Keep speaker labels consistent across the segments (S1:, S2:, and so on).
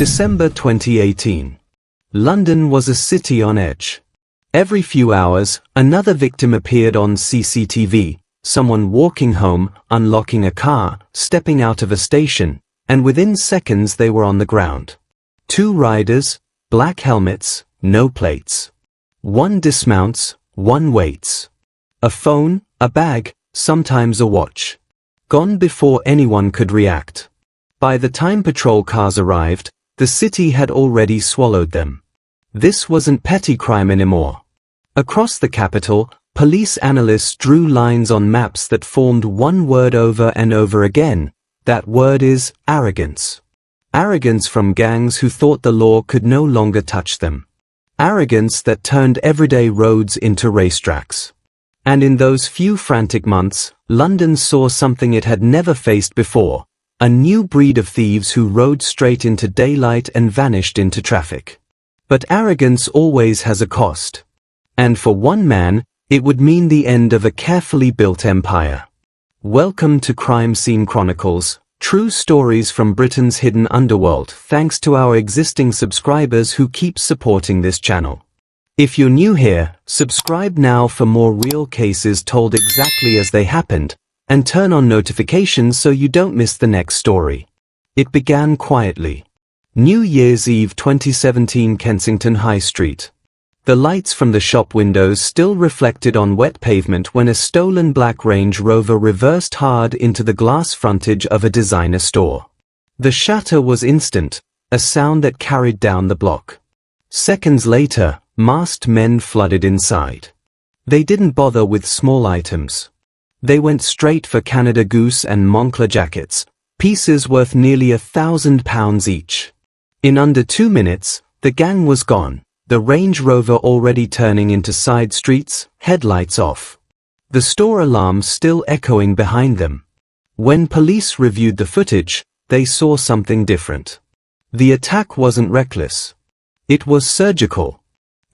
S1: December 2018. London was a city on edge. Every few hours, another victim appeared on CCTV, someone walking home, unlocking a car, stepping out of a station, and within seconds they were on the ground. 2 riders, black helmets, no plates. 1 dismounts, 1 waits. A phone, a bag, sometimes a watch. Gone before anyone could react. By the time patrol cars arrived, the city had already swallowed them. This wasn't petty crime anymore. Across the capital, police analysts drew lines on maps that formed one word over and over again. That word is arrogance. Arrogance from gangs who thought the law could no longer touch them. Arrogance that turned everyday roads into racetracks. And in those few frantic months, London saw something it had never faced before. A new breed of thieves who rode straight into daylight and vanished into traffic. But arrogance always has a cost. And for one man, it would mean the end of a carefully built empire. Welcome to Crime Scene Chronicles, true stories from Britain's hidden underworld, thanks to our existing subscribers who keep supporting this channel. If you're new here, subscribe now for more real cases told exactly as they happened, and turn on notifications so you don't miss the next story. It began quietly. New Year's Eve 2017, Kensington High Street. The lights from the shop windows still reflected on wet pavement when a stolen black Range Rover reversed hard into the glass frontage of a designer store. The shatter was instant, a sound that carried down the block. Seconds later, masked men flooded inside. They didn't bother with small items. They went straight for Canada Goose and Moncler jackets, pieces worth nearly £1,000 each. In under 2 minutes, the gang was gone, the Range Rover already turning into side streets, headlights off. The store alarm still echoing behind them. When police reviewed the footage, they saw something different. The attack wasn't reckless. It was surgical.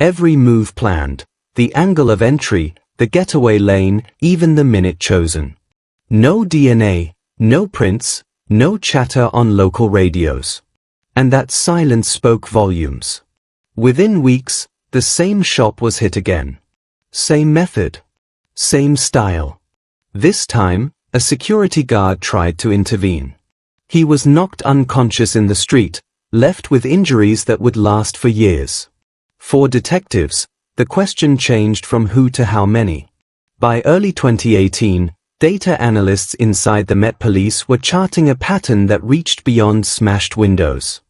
S1: Every move planned, the angle of entry, the getaway lane, even the minute chosen. No DNA, no prints, no chatter on local radios. And that silence spoke volumes. Within weeks, the same shop was hit again. Same method. Same style. This time, a security guard tried to intervene. He was knocked unconscious in the street, left with injuries that would last for years. For detectives, the question changed from who to how many. By early 2018, data analysts inside the Met Police were charting a pattern that reached beyond smashed windows.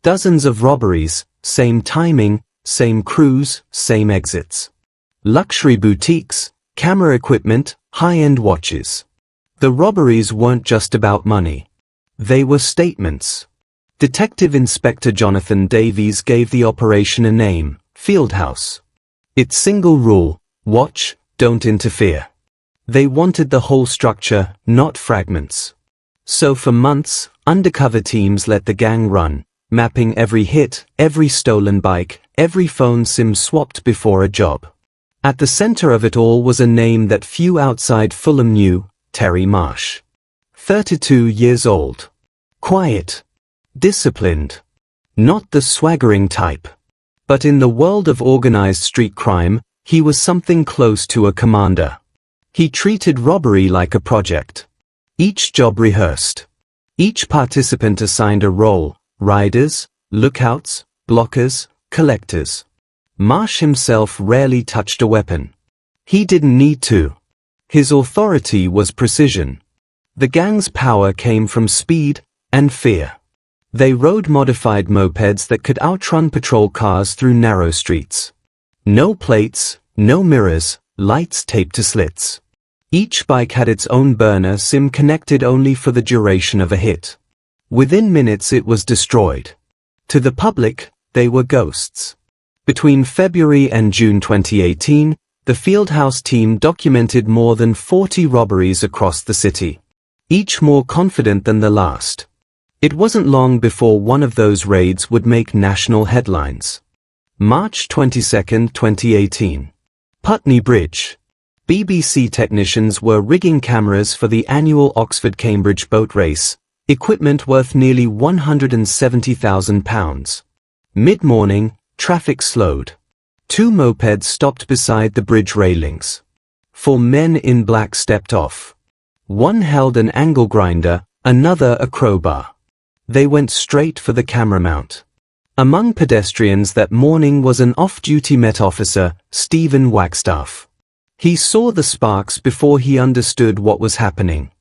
S1: Dozens of robberies, same timing, same crews, same exits. Luxury boutiques, camera equipment, high-end watches. The robberies weren't just about money. They were statements. Detective Inspector Jonathan Davies gave the operation a name, Fieldhouse. Its single rule, watch, don't interfere. They wanted the whole structure, not fragments. So for months, undercover teams let the gang run, mapping every hit, every stolen bike, every phone SIM swapped before a job. At the center of it all was a name that few outside Fulham knew, Terry Marsh. 32 years old. Quiet. Disciplined. Not the swaggering type. But in the world of organized street crime, he was something close to a commander. He treated robbery like a project. Each job rehearsed. Each participant assigned a role, riders, lookouts, blockers, collectors. Marsh himself rarely touched a weapon. He didn't need to. His authority was precision. The gang's power came from speed and fear. They rode modified mopeds that could outrun patrol cars through narrow streets. No plates, no mirrors, lights taped to slits. Each bike had its own burner SIM connected only for the duration of a hit. Within minutes it was destroyed. To the public, they were ghosts. Between February and June 2018, the Fieldhouse team documented more than 40 robberies across the city. Each more confident than the last. It wasn't long before one of those raids would make national headlines. March 22, 2018. Putney Bridge. BBC technicians were rigging cameras for the annual Oxford-Cambridge boat race, Equipment worth nearly £170,000. Mid-morning, traffic slowed. 2 mopeds stopped beside the bridge railings. 4 men in black stepped off. One held an angle grinder, another a crowbar. They went straight for the camera mount. Among pedestrians that morning was an off-duty Met officer, Stephen Wagstaff. He saw the sparks before he understood what was happening.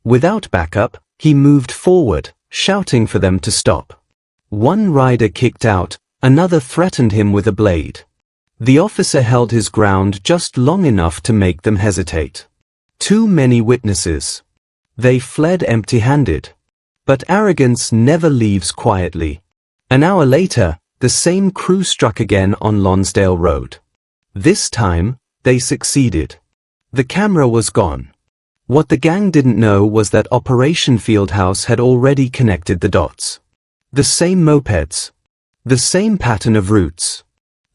S1: Without backup, he moved forward, shouting for them to stop. One rider kicked out, another threatened him with a blade. The officer held his ground just long enough to make them hesitate. Too many witnesses. They fled empty-handed. But arrogance never leaves quietly. An hour later, the same crew struck again on Lonsdale Road. This time, they succeeded. The camera was gone. What the gang didn't know was that Operation Fieldhouse had already connected the dots. The same mopeds. The same pattern of routes.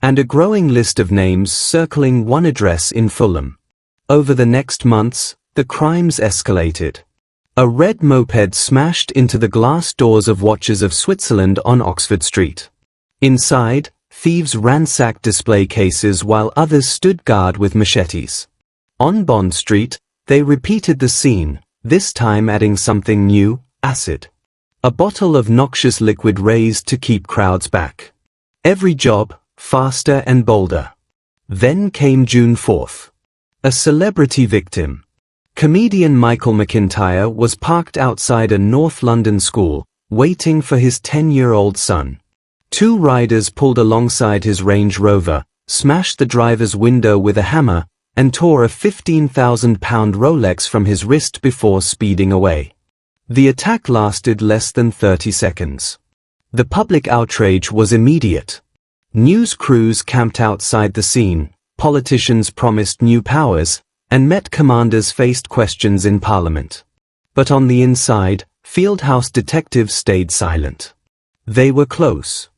S1: And a growing list of names circling one address in Fulham. Over the next months, the crimes escalated. A red moped smashed into the glass doors of Watches of Switzerland on Oxford Street. Inside, thieves ransacked display cases while others stood guard with machetes. On Bond Street, they repeated the scene, this time adding something new, acid. A bottle of noxious liquid raised to keep crowds back. Every job, faster and bolder. Then came June 4th. A celebrity victim. Comedian Michael McIntyre was parked outside a North London school, waiting for his 10-year-old son. 2 riders pulled alongside his Range Rover, smashed the driver's window with a hammer, and tore a £15,000 Rolex from his wrist before speeding away. The attack lasted less than 30 seconds. The public outrage was immediate. News crews camped outside the scene, politicians promised new powers, and Met commanders faced questions in Parliament. But on the inside, Fieldhouse detectives stayed silent. They were close.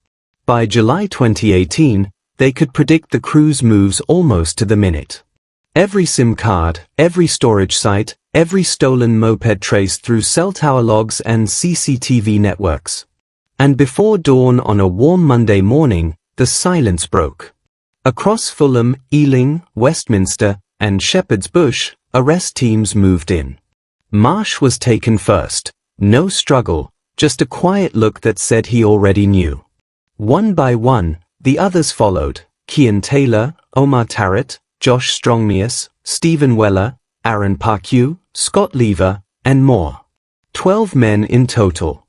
S1: By July 2018, they could predict the crew's moves almost to the minute. Every SIM card, every storage site, every stolen moped traced through cell tower logs and CCTV networks. And before dawn on a warm Monday morning, the silence broke. Across Fulham, Ealing, Westminster, and Shepherd's Bush, arrest teams moved in. Marsh was taken first. No struggle, just a quiet look that said he already knew. One by one, the others followed: Kian Taylor, Omar Tarrant, Josh Strongmius, Stephen Weller, Aaron Parkew, Scott Lever, and more. 12 men in total.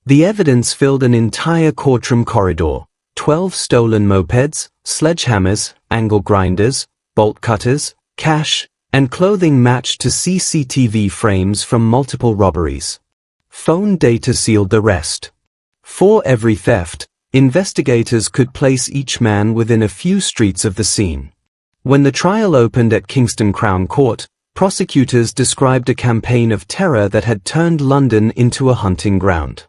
S1: The evidence filled an entire courtroom corridor. 12 stolen mopeds, sledgehammers, angle grinders, bolt cutters, cash, and clothing matched to CCTV frames from multiple robberies. Phone data sealed the rest. For every theft, investigators could place each man within a few streets of the scene. When the trial opened at Kingston Crown Court, prosecutors described a campaign of terror that had turned London into a hunting ground.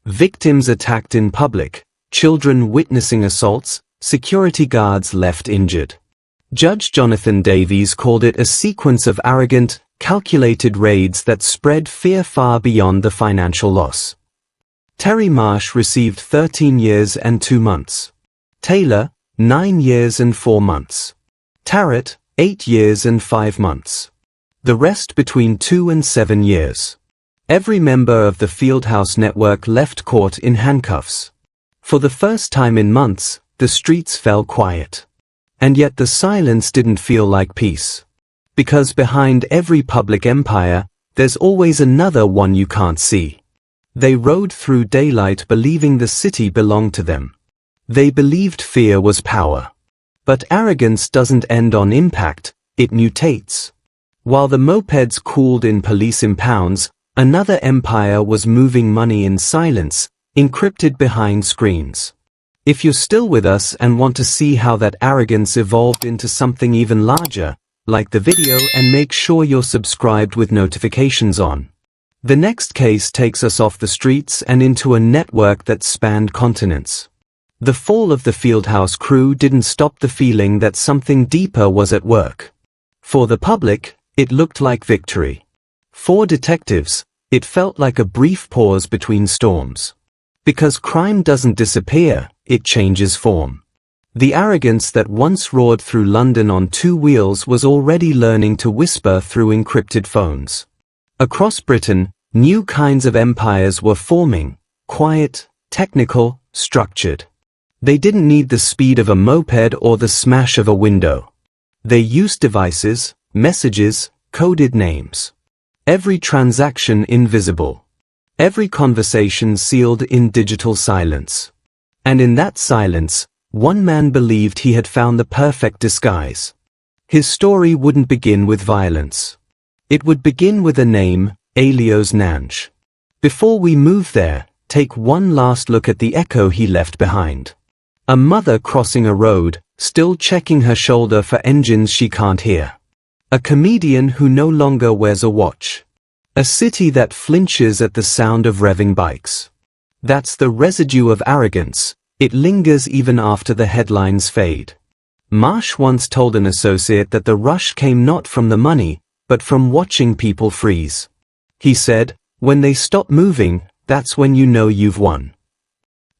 S1: Victims attacked in public, children witnessing assaults, security guards left injured. Judge Jonathan Davies called it a sequence of arrogant, calculated raids that spread fear far beyond the financial loss. Terry Marsh received 13 years and 2 months. Taylor, 9 years and 4 months. Tarrant, 8 years and 5 months. The rest between 2 and 7 years. Every member of the Fieldhouse network left court in handcuffs. For the first time in months, the streets fell quiet. And yet the silence didn't feel like peace. Because behind every public empire, there's always another one you can't see. They rode through daylight believing the city belonged to them. They believed fear was power. But arrogance doesn't end on impact, it mutates. While the mopeds cooled in police impounds, another empire was moving money in silence, encrypted behind screens. If you're still with us and want to see how that arrogance evolved into something even larger, like the video and make sure you're subscribed with notifications on. The next case takes us off the streets and into a network that spanned continents. The fall of the Fieldhouse crew didn't stop the feeling that something deeper was at work. For the public, it looked like victory. For detectives, It felt like a brief pause between storms. Because crime doesn't disappear, it changes form. The arrogance that once roared through London on two wheels was already learning to whisper through encrypted phones. Across Britain, new kinds of empires were forming, quiet, technical, structured. They didn't need the speed of a moped or the smash of a window. They used devices, messages, coded names. Every transaction invisible. Every conversation sealed in digital silence. And in that silence, one man believed he had found the perfect disguise. His story wouldn't begin with violence. It would begin with a name, alias Nanj. Before we move there, take one last look at the echo he left behind. A mother crossing a road, still checking her shoulder for engines she can't hear. A comedian who no longer wears a watch. A city that flinches at the sound of revving bikes. That's the residue of arrogance. It lingers even after the headlines fade. Marsh once told an associate that the rush came not from the money, but from watching people freeze. He said, when they stop moving, that's when you know you've won.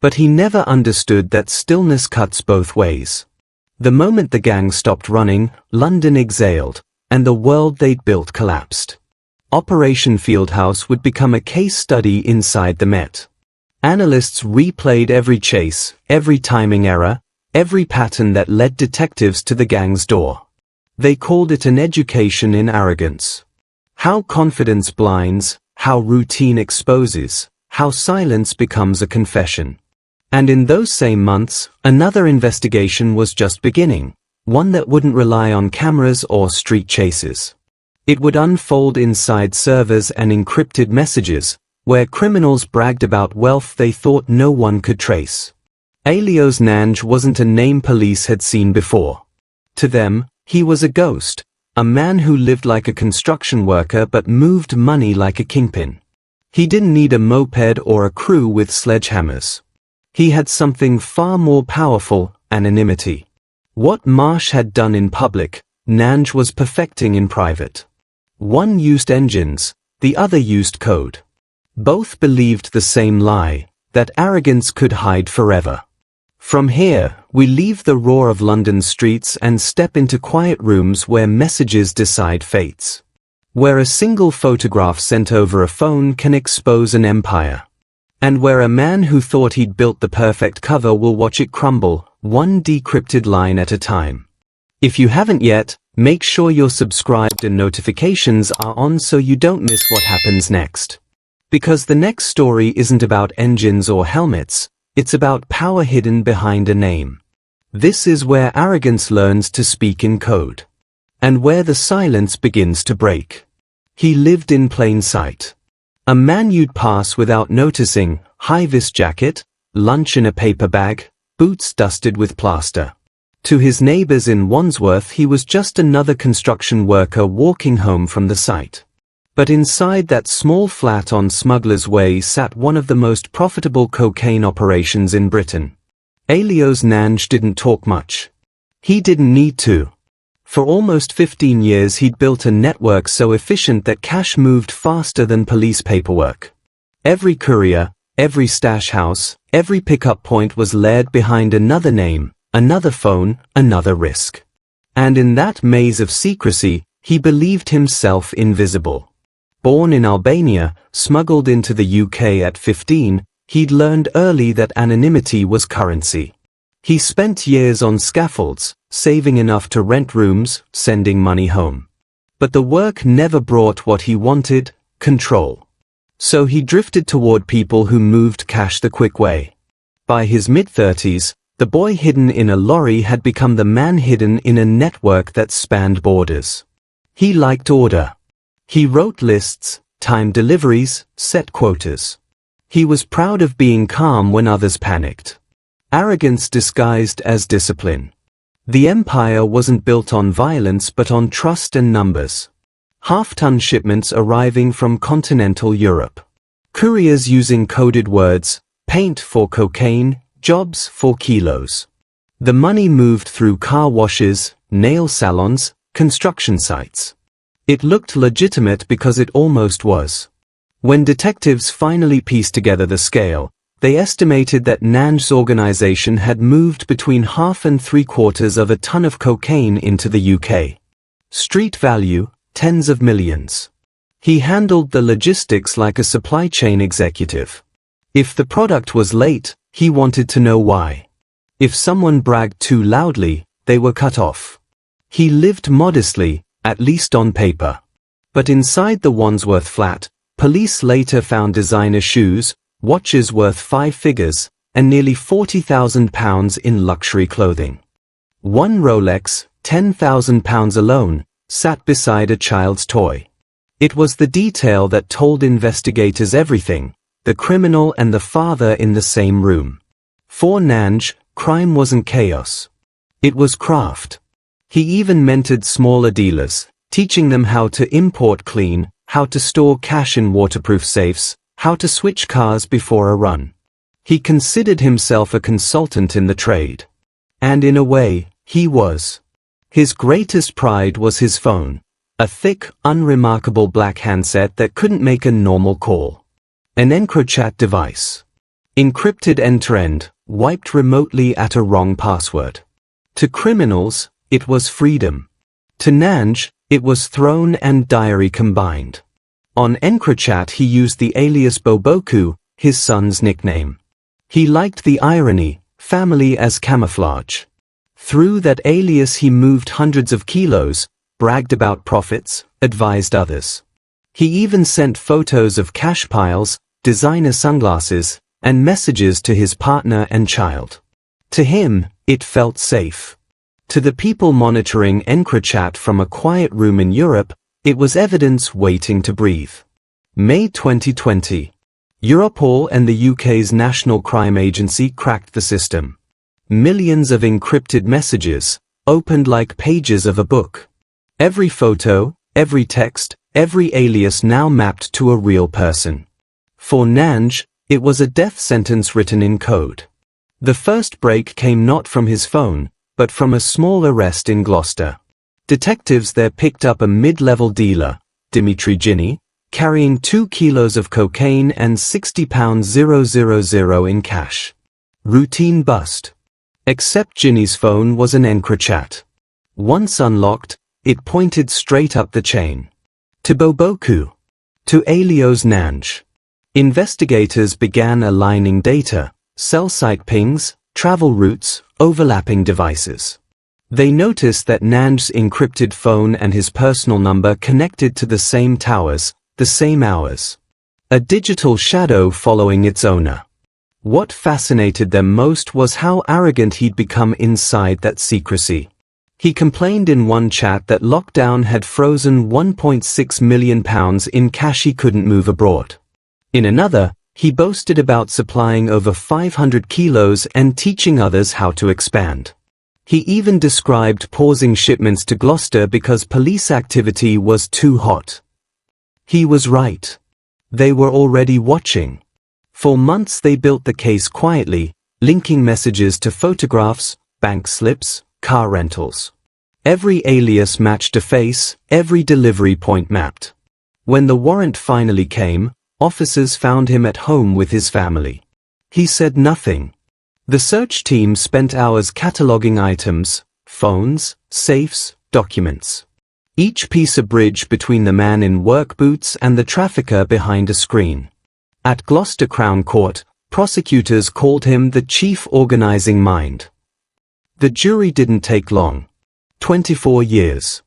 S1: But he never understood that stillness cuts both ways. The moment the gang stopped running, London exhaled, and the world they'd built collapsed. Operation Fieldhouse would become a case study inside the Met. Analysts replayed every chase, every timing error, every pattern that led detectives to the gang's door. They called it an education in arrogance. How confidence blinds, how routine exposes, how silence becomes a confession. And in those same months, another investigation was just beginning, one that wouldn't rely on cameras or street chases. It would unfold inside servers and encrypted messages, where criminals bragged about wealth they thought no one could trace. Alias Nanj wasn't a name police had seen before. To them, he was a ghost, a man who lived like a construction worker but moved money like a kingpin. He didn't need a moped or a crew with sledgehammers. He had something far more powerful, anonymity. What Marsh had done in public, Nanj was perfecting in private. One used engines, the other used code. Both believed the same lie, that arrogance could hide forever. From here, we leave the roar of London streets and step into quiet rooms where messages decide fates. Where a single photograph sent over a phone can expose an empire. And where a man who thought he'd built the perfect cover will watch it crumble, one decrypted line at a time. If you haven't yet, make sure you're subscribed and notifications are on so you don't miss what happens next. Because the next story isn't about engines or helmets, it's about power hidden behind a name. This is where arrogance learns to speak in code. And where the silence begins to break. He lived in plain sight. A man you'd pass without noticing, high-vis jacket, lunch in a paper bag, boots dusted with plaster. To his neighbors in Wandsworth he was just another construction worker walking home from the site. But inside that small flat on Smuggler's Way sat one of the most profitable cocaine operations in Britain. Alias Nanj didn't talk much. He didn't need to. For almost 15 years he'd built a network so efficient that cash moved faster than police paperwork. Every courier, every stash house, every pickup point was layered behind another name, another phone, another risk. And in that maze of secrecy, he believed himself invisible. Born in Albania, smuggled into the UK at 15, he'd learned early that anonymity was currency. He spent years on scaffolds, saving enough to rent rooms, sending money home. But the work never brought what he wanted, control. So he drifted toward people who moved cash the quick way. By his mid-30s, the boy hidden in a lorry had become the man hidden in a network that spanned borders. He liked order. He wrote lists, timed deliveries, set quotas. He was proud of being calm when others panicked. Arrogance disguised as discipline. The empire wasn't built on violence but on trust and numbers. Half-ton shipments arriving from continental Europe. Couriers using coded words, paint for cocaine, jobs for kilos. The money moved through car washes, nail salons, construction sites. It looked legitimate because it almost was. When detectives finally pieced together the scale, they estimated that Nanj's organization had moved between 1/2 and 3/4 of a ton of cocaine into the UK. Street value, tens of millions. He handled the logistics like a supply chain executive. If the product was late, he wanted to know why. If someone bragged too loudly, they were cut off. He lived modestly, at least on paper. But inside the Wandsworth flat, police later found designer shoes, watches worth 5 figures, and nearly £40,000 in luxury clothing. One Rolex, £10,000 alone, sat beside a child's toy. It was the detail that told investigators everything, the criminal and the father in the same room. For Nanj, crime wasn't chaos. It was craft. He even mentored smaller dealers, teaching them how to import clean, how to store cash in waterproof safes, how to switch cars before a run. He considered himself a consultant in the trade. And in a way, he was. His greatest pride was his phone, a thick, unremarkable black handset that couldn't make a normal call. An encrypted device. Encrypted end-to-end, wiped remotely at a wrong password. To criminals, it was freedom. To Nanj, it was throne and diary combined. On EncroChat he used the alias Boboku, his son's nickname. He liked the irony, family as camouflage. Through that alias he moved hundreds of kilos, bragged about profits, advised others. He even sent photos of cash piles, designer sunglasses, and messages to his partner and child. To him, it felt safe. To the people monitoring EncroChat from a quiet room in Europe, it was evidence waiting to breathe. May 2020. Europol and the UK's National Crime Agency cracked the system. Millions of encrypted messages, opened like pages of a book. Every photo, every text, every alias now mapped to a real person. For Nanj, it was a death sentence written in code. The first break came not from his phone, but from a small arrest in Gloucester. Detectives there picked up a mid-level dealer, Dimitri Ginny, carrying 2 kilos of cocaine and £60,000 in cash. Routine bust. Except Ginny's phone was an EncroChat. Once unlocked, it pointed straight up the chain. To Boboku. To alias Nanj. Investigators began aligning data, cell site pings, travel routes, overlapping devices. They noticed that Nanj's encrypted phone and his personal number connected to the same towers, the same hours. A digital shadow following its owner. What fascinated them most was how arrogant he'd become inside that secrecy. He complained in one chat that lockdown had frozen £1.6 million in cash he couldn't move abroad. In another, he boasted about supplying over 500 kilos and teaching others how to expand. He even described pausing shipments to Gloucester because police activity was too hot. He was right. They were already watching. For months they built the case quietly, linking messages to photographs, bank slips, car rentals. Every alias matched a face, every delivery point mapped. When the warrant finally came, officers found him at home with his family. He said nothing. The search team spent hours cataloging items, phones, safes, documents. Each piece a bridge between the man in work boots and the trafficker behind a screen. At Gloucester Crown Court, prosecutors called him the chief organizing mind. The jury didn't take long. 24 years.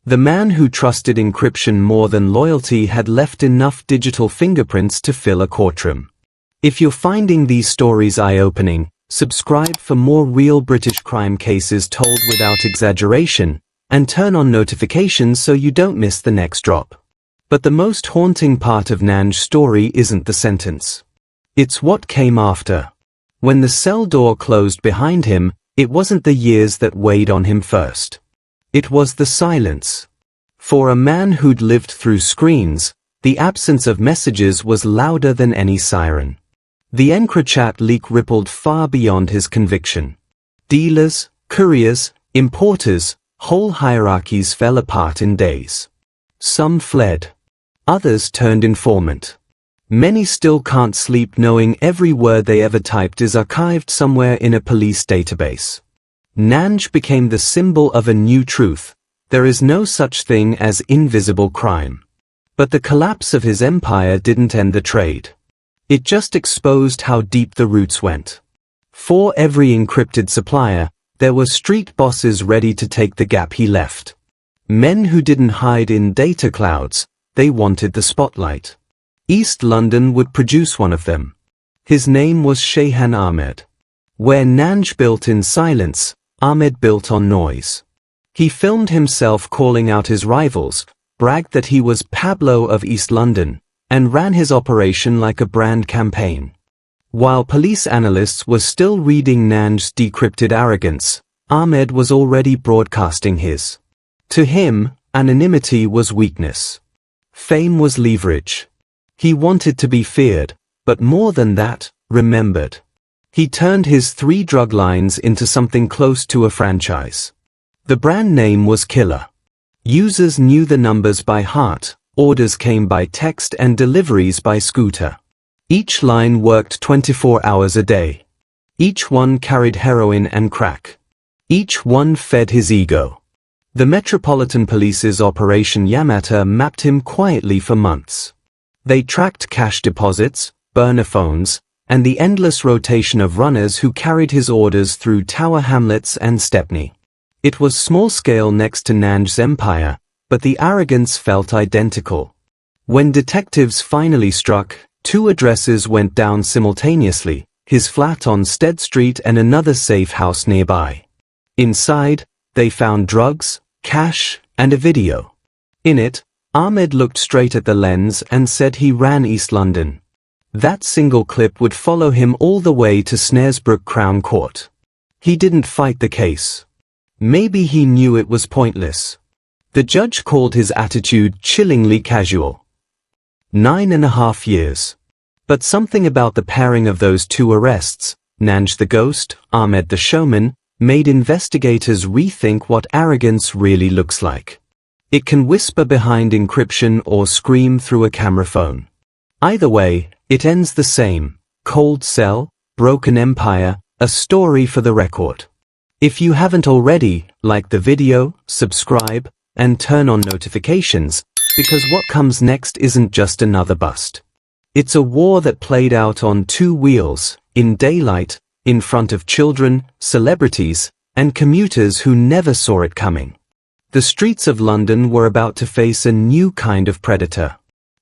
S1: The man who trusted encryption more than loyalty had left enough digital fingerprints to fill a courtroom. If you're finding these stories eye-opening, subscribe for more real British crime cases told without exaggeration, and turn on notifications so you don't miss the next drop. But the most haunting part of Nanj's story isn't the sentence. It's what came after. When the cell door closed behind him, it wasn't the years that weighed on him first. It was the silence. For a man who'd lived through screens, the absence of messages was louder than any siren. The EncroChat leak rippled far beyond his conviction. Dealers, couriers, importers, whole hierarchies fell apart in days. Some fled. Others turned informant. Many still can't sleep knowing every word they ever typed is archived somewhere in a police database. Nanj became the symbol of a new truth. There is no such thing as invisible crime. But the collapse of his empire didn't end the trade. It just exposed how deep the roots went. For every encrypted supplier, there were street bosses ready to take the gap he left. Men who didn't hide in data clouds, they wanted the spotlight. East London would produce one of them. His name was Shayhan Ahmed. Where Nanj built in silence, Ahmed built on noise. He filmed himself calling out his rivals, bragged that he was Pablo of East London, and ran his operation like a brand campaign. While police analysts were still reading Nanj's decrypted arrogance, Ahmed was already broadcasting his. To him, anonymity was weakness. Fame was leverage. He wanted to be feared, but more than that, remembered. He turned his 3 drug lines into something close to a franchise. The brand name was Killer. Users knew the numbers by heart, orders came by text and deliveries by scooter. Each line worked 24 hours a day. Each one carried heroin and crack. Each one fed his ego. The Metropolitan Police's Operation Yamata mapped him quietly for months. They tracked cash deposits, burner phones, and the endless rotation of runners who carried his orders through Tower Hamlets and Stepney. It was small-scale next to Nanj's empire, but the arrogance felt identical. When detectives finally struck, 2 addresses went down simultaneously, his flat on Stead Street and another safe house nearby. Inside, they found drugs, cash, and a video. In it, Ahmed looked straight at the lens and said he ran East London. That single clip would follow him all the way to Snaresbrook Crown Court. He didn't fight the case. Maybe he knew it was pointless. The judge called his attitude chillingly casual. 9.5 years. But something about the pairing of those 2 arrests, Nanj the ghost, Ahmed the showman, made investigators rethink what arrogance really looks like. It can whisper behind encryption or scream through a camera phone. Either way, it ends the same: cold cell, broken empire, a story for the record. If you haven't already, like the video, subscribe, and turn on notifications, because what comes next isn't just another bust. It's a war that played out on 2 wheels, in daylight, in front of children, celebrities, and commuters who never saw it coming. The streets of London were about to face a new kind of predator.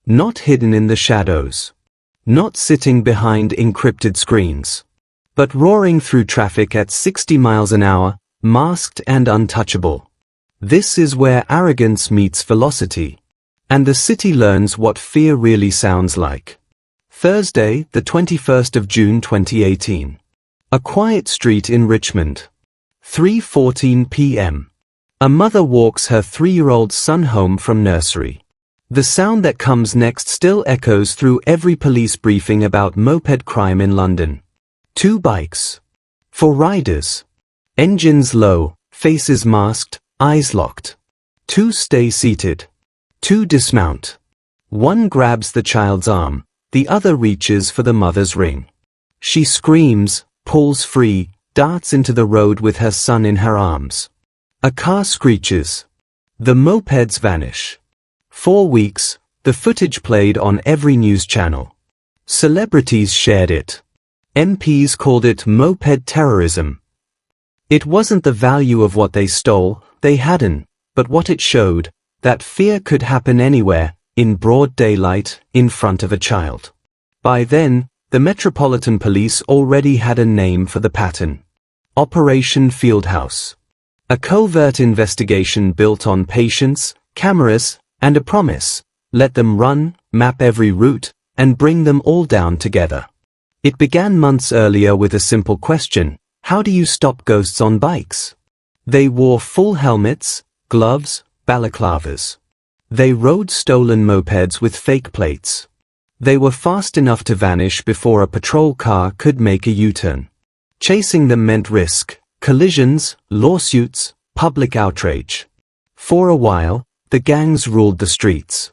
S1: Not hidden in the shadows. Not sitting behind encrypted screens. But roaring through traffic at 60 miles an hour, masked and untouchable. This is where arrogance meets velocity. And the city learns what fear really sounds like. Thursday, the 21st of June 2018. A quiet street in Richmond. 3:14 p.m. A mother walks her 3-year-old son home from nursery. The sound that comes next still echoes through every police briefing about moped crime in London. 2 bikes. 4 riders. Engines low, faces masked, eyes locked. 2 stay seated. 2 dismount. 1 grabs the child's arm, the other reaches for the mother's ring. She screams, pulls free, darts into the road with her son in her arms. A car screeches. The mopeds vanish. 4 weeks, the footage played on every news channel. Celebrities shared it. MPs called it moped terrorism. It wasn't the value of what they stole, they hadn't, but what it showed, that fear could happen anywhere, in broad daylight, in front of a child. By then, the Metropolitan Police already had a name for the pattern. Operation Fieldhouse. A covert investigation built on patience, cameras, and a promise: let them run, map every route, and bring them all down together. It began months earlier with a simple question: how do you stop ghosts on bikes? They wore full helmets, gloves, balaclavas. They rode stolen mopeds with fake plates. They were fast enough to vanish before a patrol car could make a U-turn. Chasing them meant risk, collisions, lawsuits, public outrage. For a while, the gangs ruled the streets.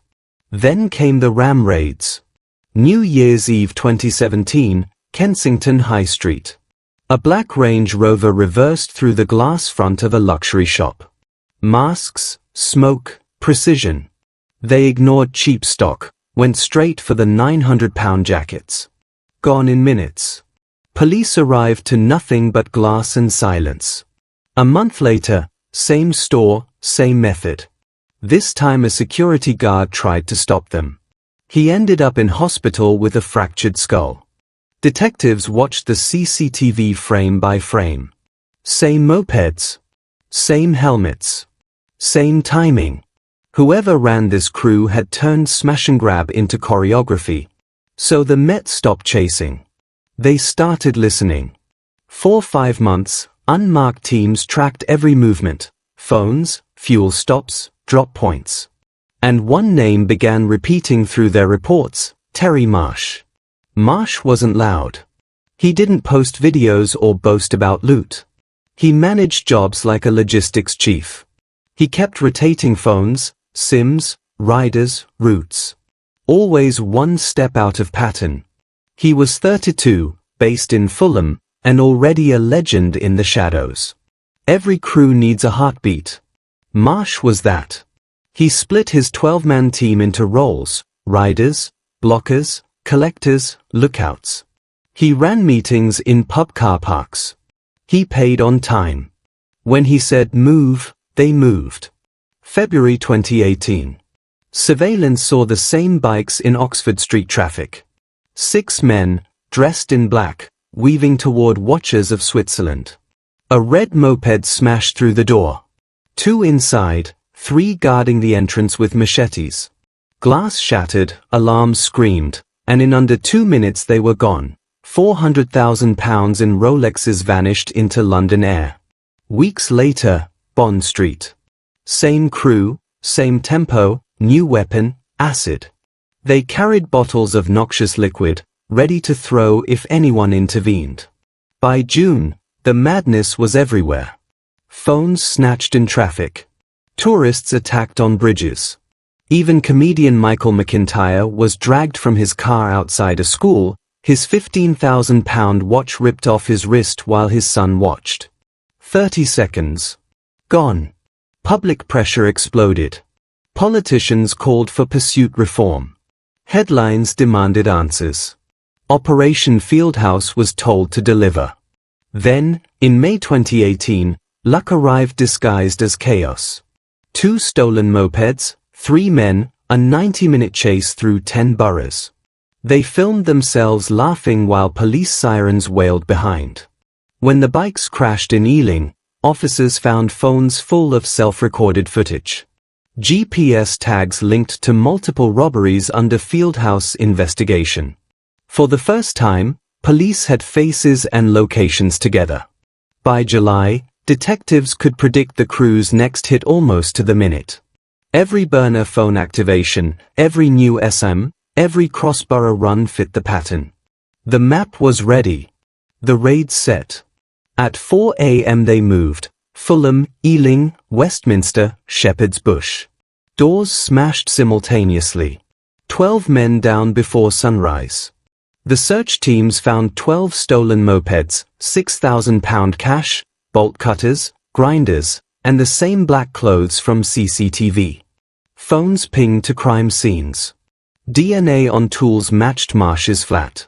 S1: Then came the ram raids. New Year's Eve 2017, Kensington High Street. A black Range Rover reversed through the glass front of a luxury shop. Masks, smoke, precision. They ignored cheap stock, went straight for the £900 jackets. Gone in minutes. Police arrived to nothing but glass and silence. A month later, same store, same method. This time a security guard tried to stop them. He ended up in hospital with a fractured skull. Detectives watched the CCTV frame by frame. Same mopeds. Same helmets. Same timing. Whoever ran this crew had turned smash and grab into choreography. So the Met stopped chasing. They started listening. For 5 months, unmarked teams tracked every movement. Phones, fuel stops, drop points. And one name began repeating through their reports: Terry Marsh. Marsh wasn't loud. He didn't post videos or boast about loot. He managed jobs like a logistics chief. He kept rotating phones, SIMs, riders, routes. Always one step out of pattern. He was 32, based in Fulham, and already a legend in the shadows. Every crew needs a heartbeat. Marsh was that. He split his 12-man team into roles: riders, blockers, collectors, lookouts. He ran meetings in pub car parks. He paid on time. When he said move, they moved. February 2018. Surveillance saw the same bikes in Oxford Street traffic. 6 men, dressed in black, weaving toward Watchers of Switzerland. A red moped smashed through the door. 2 inside, 3 guarding the entrance with machetes. Glass shattered, alarms screamed, and in under 2 minutes they were gone. £400,000 in Rolexes vanished into London air. Weeks later, Bond Street. Same crew, same tempo, new weapon, acid. They carried bottles of noxious liquid, ready to throw if anyone intervened. By June, the madness was everywhere. Phones snatched in traffic. Tourists attacked on bridges. Even comedian Michael McIntyre was dragged from his car outside a school, his £15,000 watch ripped off his wrist while his son watched. 30 seconds. Gone. Public pressure exploded. Politicians called for pursuit reform. Headlines demanded answers. Operation Fieldhouse was told to deliver. Then, in May 2018, luck arrived disguised as chaos. 2 stolen mopeds, 3 men, a 90-minute chase through 10 boroughs. They filmed themselves laughing while police sirens wailed behind. When the bikes crashed in Ealing, officers found phones full of self-recorded footage. GPS tags linked to multiple robberies under Fieldhouse investigation. For the first time, police had faces and locations together. By July, detectives could predict the crew's next hit almost to the minute. Every burner phone activation, every new SM, every cross-borough run fit the pattern. The map was ready. The raid set. At 4 a.m. they moved: Fulham, Ealing, Westminster, Shepherd's Bush. Doors smashed simultaneously. 12 men down before sunrise. The search teams found 12 stolen mopeds, £6,000 cash, bolt cutters, grinders, and the same black clothes from CCTV. Phones pinged to crime scenes. DNA on tools matched Marsh's flat.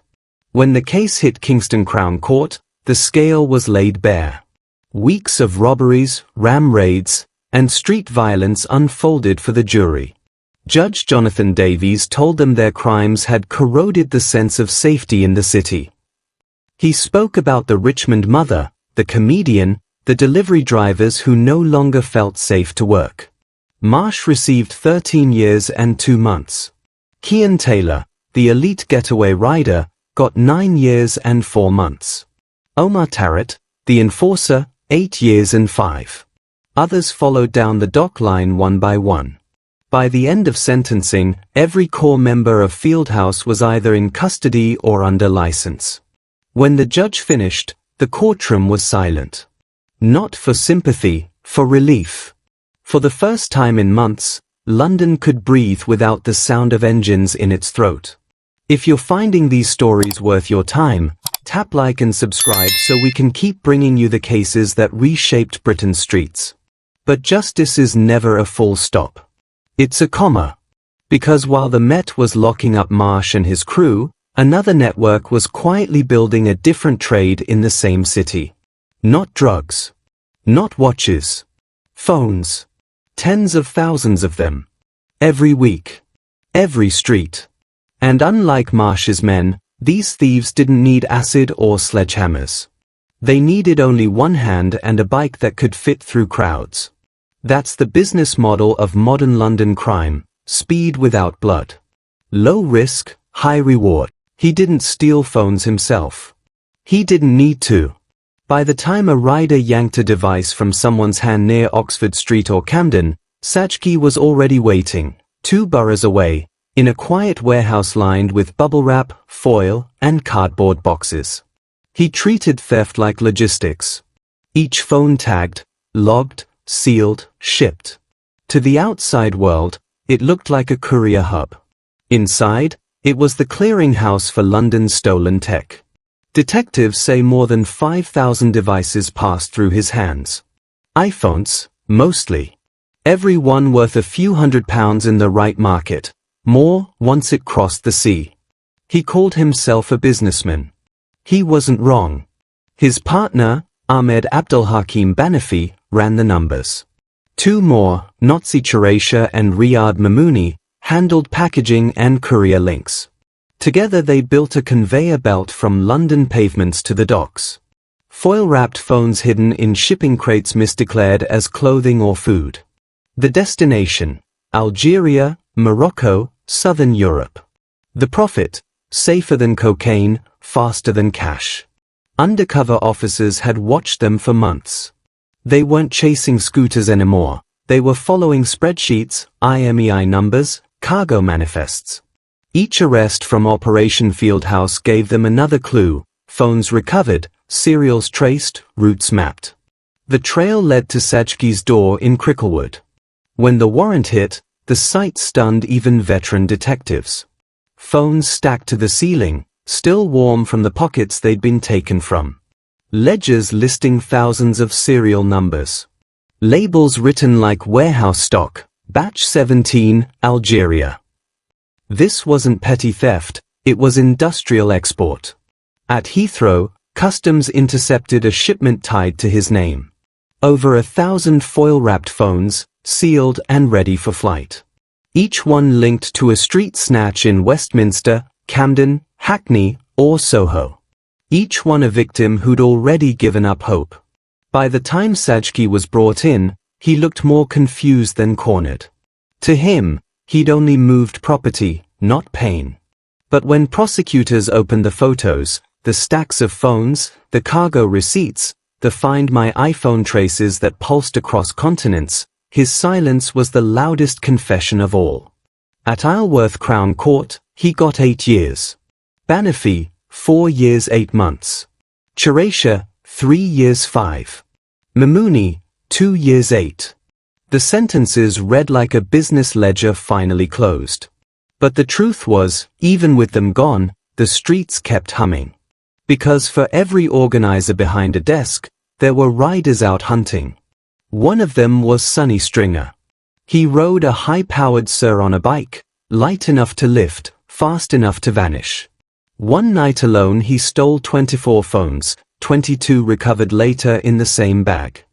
S1: When the case hit Kingston Crown Court, the scale was laid bare. Weeks of robberies, ram raids, and street violence unfolded for the jury. Judge Jonathan Davies told them their crimes had corroded the sense of safety in the city. He spoke about the Richmond mother, the comedian, the delivery drivers who no longer felt safe to work. Marsh received 13 years and 2 months. Kian Taylor, the elite getaway rider, got 9 years and 4 months. Omar Tarrant, the enforcer, 8 years and 5. Others followed down the dock line one by one. By the end of sentencing, every core member of Fieldhouse was either in custody or under license. When the judge finished, the courtroom was silent. Not for sympathy, for relief. For the first time in months, London could breathe without the sound of engines in its throat. If you're finding these stories worth your time, tap like and subscribe so we can keep bringing you the cases that reshaped Britain's streets. But justice is never a full stop. It's a comma. Because while the Met was locking up Marsh and his crew, another network was quietly building a different trade in the same city. Not drugs. Not watches. Phones. Tens of thousands of them. Every week. Every street. And unlike Marsh's men, these thieves didn't need acid or sledgehammers. They needed only one hand and a bike that could fit through crowds. That's the business model of modern London crime, speed without blood. Low risk, high reward. He didn't steal phones himself. He didn't need to. By the time a rider yanked a device from someone's hand near Oxford Street or Camden, Sajki was already waiting, 2 boroughs away, in a quiet warehouse lined with bubble wrap, foil, and cardboard boxes. He treated theft like logistics. Each phone tagged, logged, sealed, shipped. To the outside world, it looked like a courier hub. Inside, it was the clearinghouse for London's stolen tech. Detectives say more than 5,000 devices passed through his hands. iPhones, mostly. Every one worth a few £100 in the right market. More, once it crossed the sea. He called himself a businessman. He wasn't wrong. His partner, Ahmed Abdelhakim Banafi, ran the numbers. 2 more, Nazi Chiraisha and Riyad Mamouni, handled packaging and courier links. Together they built a conveyor belt from London pavements to the docks. Foil-wrapped phones hidden in shipping crates misdeclared as clothing or food. The destination, Algeria, Morocco, Southern Europe. The profit, safer than cocaine, faster than cash. Undercover officers had watched them for months. They weren't chasing scooters anymore. They were following spreadsheets, IMEI numbers, cargo manifests. Each arrest from Operation Fieldhouse gave them another clue: phones recovered, serials traced, routes mapped. The trail led to Sajki's door in Cricklewood. When the warrant hit, the sight stunned even veteran detectives. Phones stacked to the ceiling, still warm from the pockets they'd been taken from. Ledgers listing thousands of serial numbers. Labels written like warehouse stock, Batch 17, Algeria. This wasn't petty theft, it was industrial export. At Heathrow, customs intercepted a shipment tied to his name. Over 1,000 foil-wrapped phones, sealed and ready for flight. Each one linked to a street snatch in Westminster, Camden, Hackney, or Soho. Each one a victim who'd already given up hope. By the time Sajki was brought in, he looked more confused than cornered. To him, he'd only moved property, not pain. But when prosecutors opened the photos, the stacks of phones, the cargo receipts, the Find My iPhone traces that pulsed across continents, his silence was the loudest confession of all. At Isleworth Crown Court, he got 8 years. Banafi, 4 years 8 months. Chiraisha, 3 years 5. Mamouni, 2 years 8. The sentences read like a business ledger finally closed. But the truth was, even with them gone, the streets kept humming. Because for every organizer behind a desk, there were riders out hunting. One of them was Sonny Stringer. He rode a high-powered Sir on a bike, light enough to lift, fast enough to vanish. One night alone he stole 24 phones, 22 recovered later in the same bag.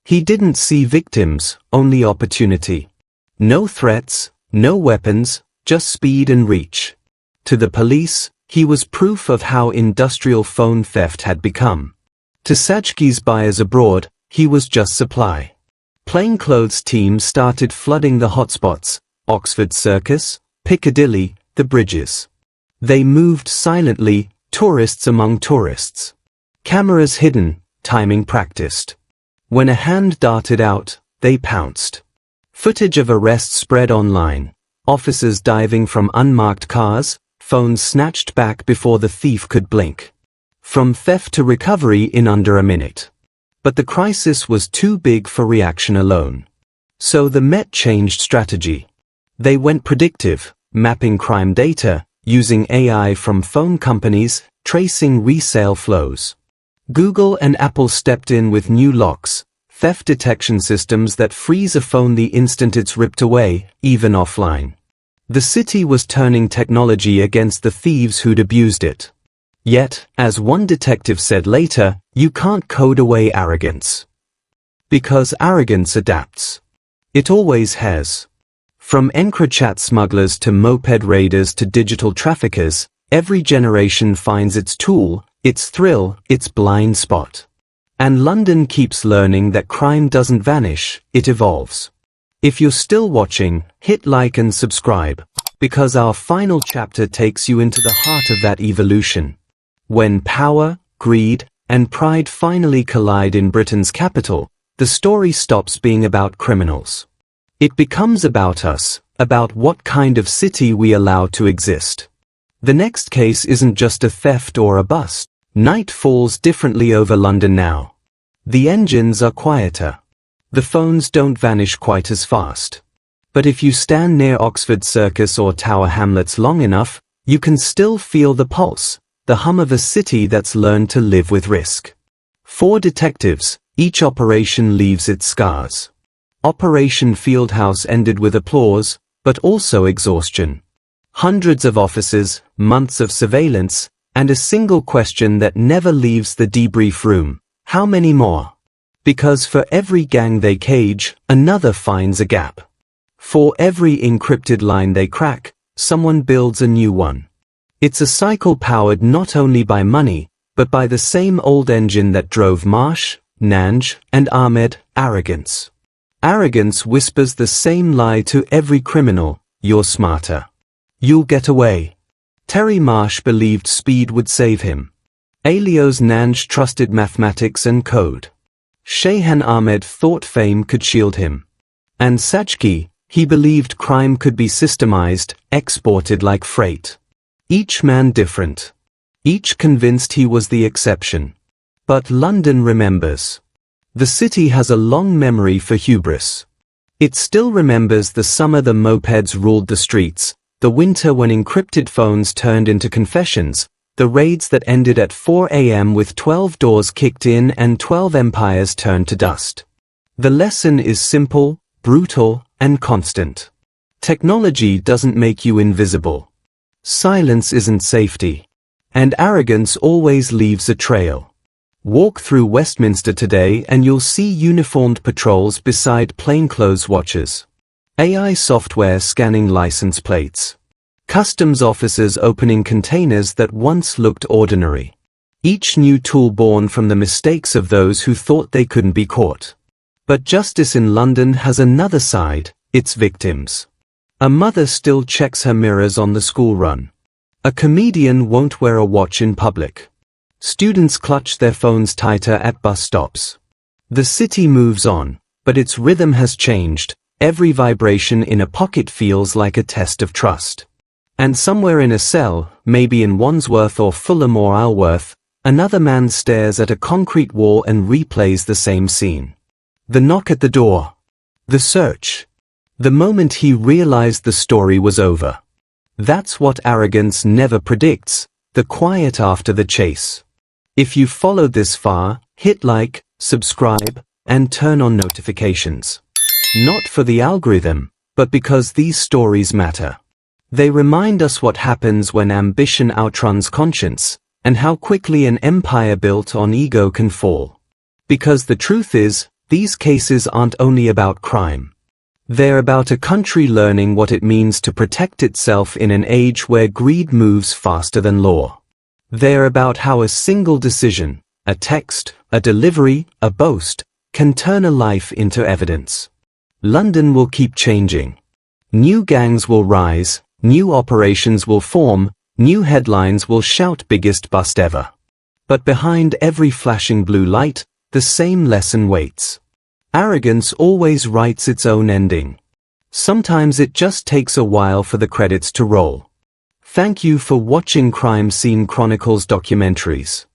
S1: He didn't see victims, only opportunity. No threats, no weapons, just speed and reach. To the police, he was proof of how industrial phone theft had become. To Sajki's buyers abroad, he was just supply. Plainclothes teams started flooding the hotspots, Oxford Circus, Piccadilly, the bridges. They moved silently, tourists among tourists. Cameras hidden, timing practiced. When a hand darted out, they pounced. Footage of arrests spread online. Officers diving from unmarked cars, phones snatched back before the thief could blink. From theft to recovery in under a minute. But the crisis was too big for reaction alone. So the Met changed strategy. They went predictive, mapping crime data, using AI from phone companies, tracing resale flows. Google and Apple stepped in with new locks, theft detection systems that freeze a phone the instant it's ripped away, even offline. The city was turning technology against the thieves who'd abused it. Yet, as one detective said later, you can't code away arrogance. Because arrogance adapts. It always has. From EncroChat smugglers to moped raiders to digital traffickers, every generation finds its tool, its thrill, its blind spot. And London keeps learning that crime doesn't vanish, it evolves. If you're still watching, hit like and subscribe, because our final chapter takes you into the heart of that evolution. When power, greed, and pride finally collide in Britain's capital, the story stops being about criminals. It becomes about us, about what kind of city we allow to exist. The next case isn't just a theft or a bust. Night falls differently over London now. The engines are quieter. The phones don't vanish quite as fast. But if you stand near Oxford Circus or Tower Hamlets long enough, you can still feel the pulse, the hum of a city that's learned to live with risk. 4 detectives, each operation leaves its scars. Operation Fieldhouse ended with applause, but also exhaustion. Hundreds of officers, months of surveillance, and a single question that never leaves the debrief room: how many more? Because for every gang they cage, another finds a gap. For every encrypted line they crack, someone builds a new one. It's a cycle powered not only by money, but by the same old engine that drove Marsh, Nanj, and Ahmed: arrogance. Arrogance whispers the same lie to every criminal: you're smarter. You'll get away. Terry Marsh believed speed would save him. Alios Nanj trusted mathematics and code. Shayhan Ahmed thought fame could shield him. And Sajki, he believed crime could be systemized, exported like freight. Each man different. Each convinced he was the exception. But London remembers. The city has a long memory for hubris. It still remembers the summer the mopeds ruled the streets, the winter when encrypted phones turned into confessions, the raids that ended at 4 a.m. with 12 doors kicked in and 12 empires turned to dust. The lesson is simple, brutal, and constant. Technology doesn't make you invisible. Silence isn't safety. And arrogance always leaves a trail. Walk through Westminster today and you'll see uniformed patrols beside plainclothes watchers. AI software scanning license plates. Customs officers opening containers that once looked ordinary. Each new tool born from the mistakes of those who thought they couldn't be caught. But justice in London has another side, its victims. A mother still checks her mirrors on the school run. A comedian won't wear a watch in public. Students clutch their phones tighter at bus stops. The city moves on, but its rhythm has changed. Every vibration in a pocket feels like a test of trust. And somewhere in a cell, maybe in Wandsworth or Fulham or Isleworth, another man stares at a concrete wall and replays the same scene. The knock at the door. The search. The moment he realized the story was over. That's what arrogance never predicts, the quiet after the chase. If you followed this far, hit like, subscribe, and turn on notifications. Not for the algorithm, but because these stories matter. They remind us what happens when ambition outruns conscience, and how quickly an empire built on ego can fall. Because the truth is, these cases aren't only about crime. They're about a country learning what it means to protect itself in an age where greed moves faster than law. They're about how a single decision, a text, a delivery, a boast, can turn a life into evidence. London will keep changing. New gangs will rise, new operations will form, new headlines will shout biggest bust ever. But behind every flashing blue light, the same lesson waits. Arrogance always writes its own ending. Sometimes it just takes a while for the credits to roll. Thank you for watching Crime Scene Chronicles documentaries.